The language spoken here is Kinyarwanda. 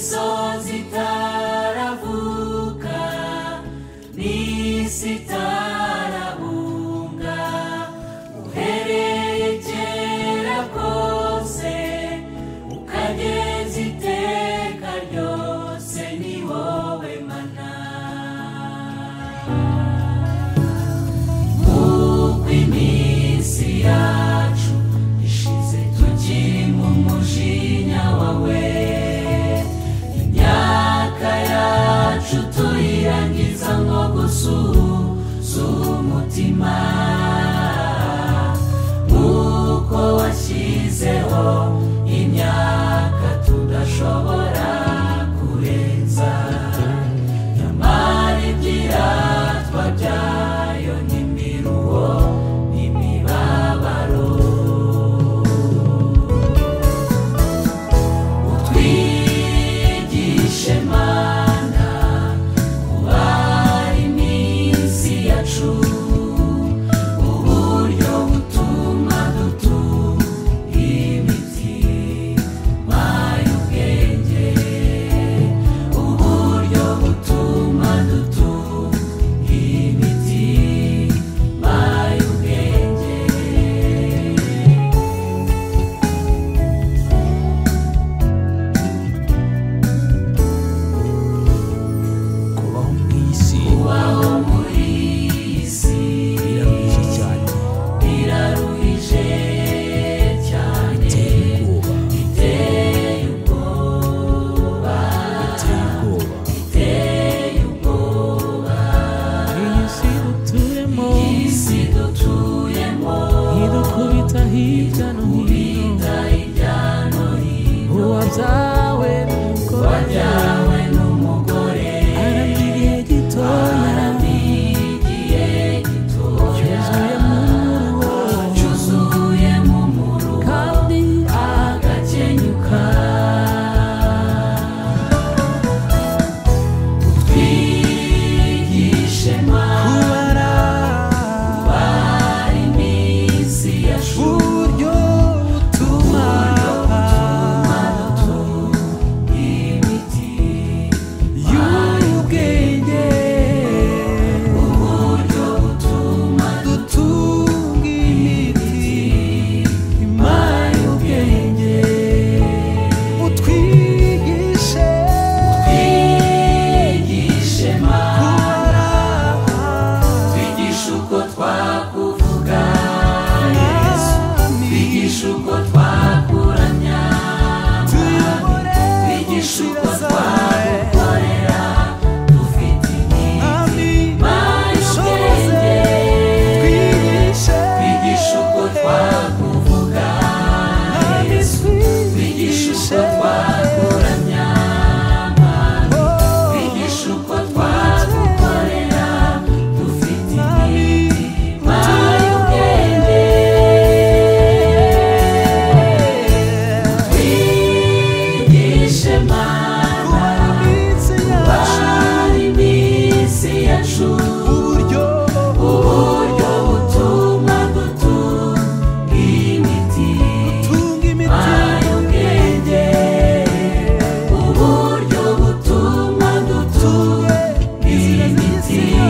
imisozi itaravuka n'isi itarahunga, uhereye kera kose ukageza iteka ryose, ni wowe mana. Nk'uko iminsi yacu ishize tukiri mu mujinya wawe, imyaka yacu tuyirangiza nko gusuza umutima. Nk'uko washyizeho imyaka tudashobora kurenza, nyamara ibyiratwa byayo n'imiruho n'imibabaro. Utwigishe Mana kubara iminsi yacu, uburyo butuma dutunga imitima y'ubwenge, uburyo butuma dutunga imitima y'ubwenge. kubaho mu isi Kubaho muri iyi si biraruhije cyane, biraruhije cyane, biteye ubwoba, biteye ubwoba. iyi si dutuyemo, Iyi si dutuyemo idukubita hirya no hino, kubita hirya no hino, uwabyawe n'umugore wajyawe n'umugore aramye igihe gitoya, aramigiye gitoya, cyuzuye mu muruho, cyuzuye mu muruho kandi agakenyuka. Utwigishe Mana kubara iminsi yacu, uburyo butuma dutunga imitima y'ubwenge, uburyo butuma dutunga imitima y'ubwenge. Utwigishe twigishe Mana, kubara, twigishe uko twakuvuga Yesu, twigishe uko twakuramya, twigishe uko twagukorera dufite imitima y'ubwenge, twigishe uko twakuvuga Yesu, twigishe uko twakuramya, twigishe uko twagukorera dufite imitima y'ubwenge. Twigishe Mana kubara iminsi yacu, uburyo butuma dutunga imitima y'ubwenge, uburyo butuma dutunga imitima